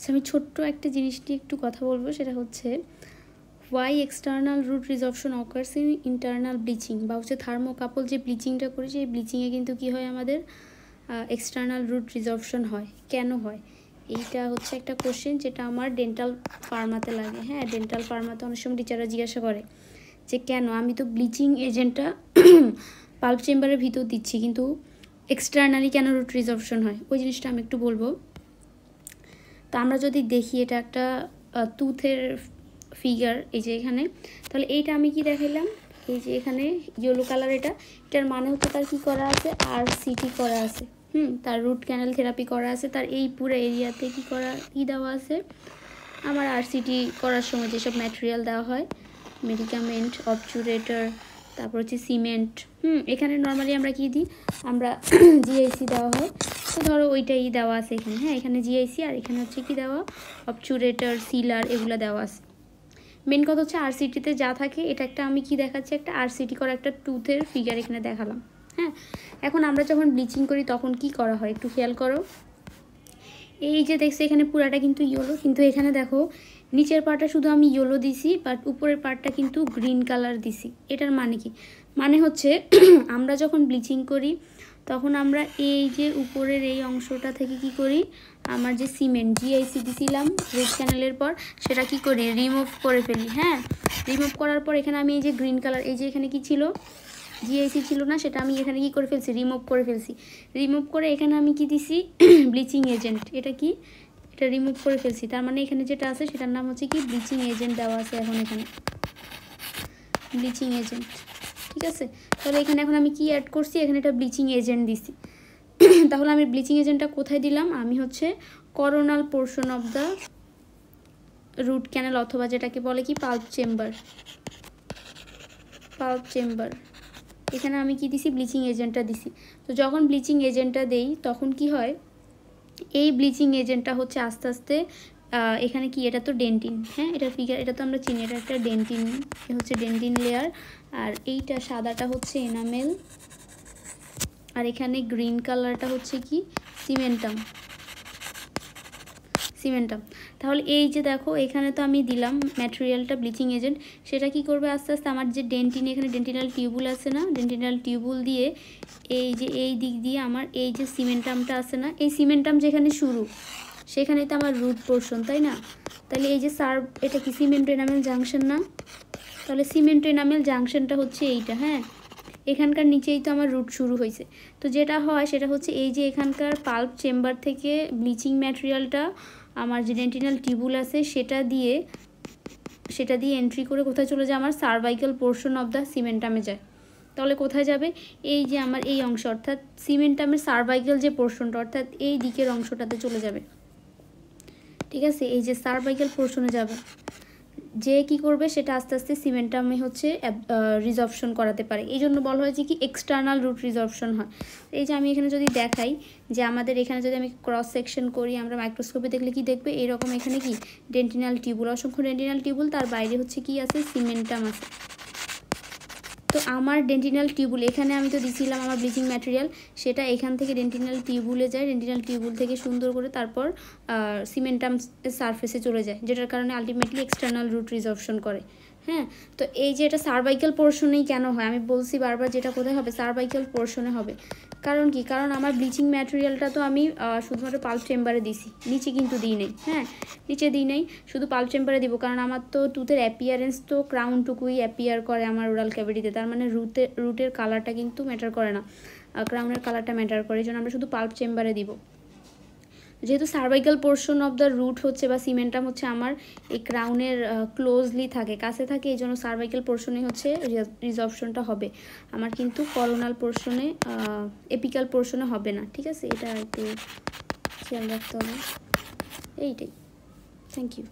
আচ্ছা, আমি ছোট্ট একটা জিনিস নিয়ে একটু কথা বলবো, সেটা হচ্ছে why external root resorption occurs in internal bleaching, বা হচ্ছে থার্মোকাপল যে ব্লিচিংটা করেছি এই ব্লিচিংয়ে কিন্তু কি হয়, আমাদের এক্সটার্নাল রুট রিজর্পশন হয়। কেন হয়? এইটা হচ্ছে একটা কোশ্চেন যেটা আমার ডেন্টাল ফার্মাতে লাগে। হ্যাঁ, ডেন্টাল ফার্মাতে অনেক সময় টিচাররা জিজ্ঞাসা করে যে কেন আমি তো ব্লিচিং এজেন্টটা পাল্প চেম্বারের ভিতর দিচ্ছি, কিন্তু এক্সটার্নালি কেন রুট রিজর্পশন হয়, ওই জিনিসটা আমি একটু বলবো। তো আমরা যদি দেখি এটা একটা টুথের ফিগার, এই যে এখানে, তাহলে এইটা আমি কি দেখাইলাম, এই যে এখানে ইয়েলো কালার, এটার মানে হচ্ছে তার কি করা আছে, আরসিটি করা আছে। তার রুট ক্যানাল থেরাপি করা আছে, তার এই পুরো এরিয়াতে কি দেওয়া আছে, আমার আরসিটি করার সময় যেসব ম্যাটেরিয়াল দেওয়া হয়, মেডিকামেন্ট, অবচুরেটর, তারপর হচ্ছে সিমেন্ট। এখানে নর্মালি আমরা কি দিই, আমরা জিআইসি দেওয়া হয়, তো ধরো ওইটাই দেওয়া আছে এখানে। হ্যাঁ, এখানে জিআইসি, আর এখানে হচ্ছে কি দেওয়া, অবচুরেটর, সিলার, এগুলো দেওয়া আছে। মেন কথা হচ্ছে আরসিটিতে যা থাকে, এটা একটা আমি কি দেখাচ্ছি, একটা আরসিটি করা একটা টুথের ফিগার এখানে দেখালাম। হ্যাঁ, এখন আমরা যখন ব্লিচিং করি তখন কি করা হয় একটু খেয়াল করো। এই যে দেখছো এখানে পুরাটা কিন্তু ইয়েলো, কিন্তু এখানে দেখো নিচের পার্টটা শুধু আমি ইয়েলো দিছি, বাট উপরের পার্টটা কিন্তু গ্রিন কালার দিছি। এটার মানে কি, মানে হচ্ছে আমরা যখন ব্লিচিং করি তখন আমরা এই যে উপরের এই অংশটা থেকে কি করি, আমার যে সিমেন্ট জিআইসি দিছিলাম রুট ক্যানেলের পর, সেটা কি করি, রিমুভ করে ফেলি। হ্যাঁ, রিমুভ করার পর এখানে আমি এই যে গ্রিন কালার, এই যে এখানে কি ছিল, জিআইসি ছিল না, সেটা আমি এখানে কি করে ফেলছি, রিমুভ করে ফেলছি। রিমুভ করে এখানে আমি কি দিছি, ব্লিচিং এজেন্ট। এটা কি, এটা রিমুভ করে ফেলছি, তার মানে এখানে যেটা আছে সেটার নাম হচ্ছে কি, ব্লিচিং এজেন্ট দেওয়া আছে এখন এখানে, ব্লিচিং এজেন্ট। ঠিক আছে, তাহলে এখানে এখন আমি কি অ্যাড করছি, এখানে একটা ব্লিচিং এজেন্ট দিছি। তাহলে আমি ব্লিচিং এজেন্টটা কোথায় দিলাম, আমি হচ্ছে coronal portion of the root canal, অথবা যেটাকে বলে কি পাল্প চেম্বার, পাল্প চেম্বার, এখানে আমি কি দিছি, ব্লিচিং এজেন্টটা দিছি। তো যখন ব্লিচিং এজেন্টটা দেই তখন কি হয়, এই ব্লিচিং এজেন্টটা হচ্ছে আস্তে আস্তে এখানে কি, এটা তো ডেন্টিন। হ্যাঁ, এটার ফিগার, এটা তো আমরা চিনি, এটা একটা ডেন্টিন, এ হচ্ছে ডেন্টিন লেয়ার, আর এইটা সাদাটা হচ্ছে এনামেল, আর এখানে গ্রিন কালারটা হচ্ছে কি, সিমেন্টাম, সিমেন্টাম। তাহলে এই যে দেখো এখানে তো আমি দিলাম ম্যাটেরিয়ালটা ব্লিচিং এজেন্ট, সেটা কি করবে আস্তে আস্তে আমার যে ডেন্টিন, এখানে ডেন্টিনাল টিউবুল আছে না, ডেন্টিনাল টিউবুল দিয়ে এই যে এই দিক দিয়ে আমার এই যে সিমেন্টামটা আছে না, এই সিমেন্টাম যেখানে শুরু সেখানে তো আমার রুট পোর্শন, তাই না? তাহলে এই যে এটা কি সিমেন্টো এনামেল জাংশন না, তাহলে সিমেন্টো এনামেল জাংশনটা হচ্ছে এইটা। হ্যাঁ, এখানকার নিচেই তো আমার রুট শুরু হয়েছে। তো যেটা হয় সেটা হচ্ছে এই যে এখানকার পাল্প চেম্বার থেকে ব্লিচিং ম্যাটেরিয়ালটা আমার যে ডেন্টিনাল টিউবুল আছে সেটা দিয়ে এন্ট্রি করে কোথায় চলে যায়, আমার সার্ভাইকাল পোর্শন অফ দ্য সিমেন্টামে যায়। তাহলে কোথায় যাবে, এই যে আমার এই অংশ, অর্থাৎ সিমেন্টামের সার্ভাইকাল যে পোর্শনটা, অর্থাৎ এই দিকের অংশটাতে চলে যাবে। ঠিক আছে, এই যে সার্ভাইকাল পোর্শনে যাবে, যে কি করবে সেটা আস্তে আস্তে সিমেন্টামে হচ্ছে রিজর্পশন করাতে পারে। এই জন্য বলা হয়েছে কি এক্সটার্নাল রুট রিজর্পশন হয়। এই যে আমি এখানে যদি দেখাই যে আমাদের এখানে যদি আমি ক্রস সেকশন করি, আমরা মাইক্রোস্কোপে দেখলে কি দেখবে, এরকম এখানে কি ডেন্টিনাল টিউবুল, অসংখ্য ডেন্টিনাল টিউবুল, তার বাইরে হচ্ছে কি আছে, সিমেন্টাম আছে। তো আমার ডেন্টিনাল টিউবুল, এখানে আমি তো দিছিলাম আমার ব্লিচিং ম্যাটেরিয়াল, সেটা এখান থেকে ডেন্টিনাল টিউবুলে যায়, ডেন্টিনাল টিউবুল থেকে সুন্দর করে তারপর সিমেন্টাম সারফেসে চলে যায়, যেটার কারণে আলটিমেটলি এক্সটার্নাল রুট রিজর্পশন করে। হ্যাঁ, তো এই যে এটা সার্ভাইকাল পোর্শনেই কেন হয়, আমি বলছি বারবার, যেটা কোথায় হবে, সার্ভাইকাল পোর্শনে হবে। কারণ কি, কারণ আমার ব্লিচিং ম্যাটেরিয়ালটা তো আমি শুধুমাত্র পাল্প চেম্বারে দিছি, নিচে কিন্তু দিই নেই। হ্যাঁ, নিচে দিই নেই, শুধু পাল্প চেম্বারে দিব, কারণ আমার তো টুথের অ্যাপিয়ারেন্স তো ক্রাউনটুকুই অ্যাপিয়ার করে আমার ওরাল ক্যাভিটিতে, তার মানে রুটের কালারটা কিন্তু ম্যাটার করে না, ক্রাউনের কালারটা ম্যাটার করে, এই জন্য আমরা শুধু পাল্প চেম্বারে দিব। যেহেতু cervical portion of the root হচ্ছে বা সিমেন্টাম হচ্ছে আমার এই ক্রাউনের ক্লোজলি থাকে, কাছে থাকে, এই জন্য সার্ভাইকাল পোর্শনে হচ্ছে রিজর্পশনটা হবে আমার, কিন্তু করোনাল পোর্শনে, এপিক্যাল পোর্শনে হবে না। ঠিক আছে, এটা একটু খেয়াল রাখতে হবে। এইটাই, থ্যাংক ইউ।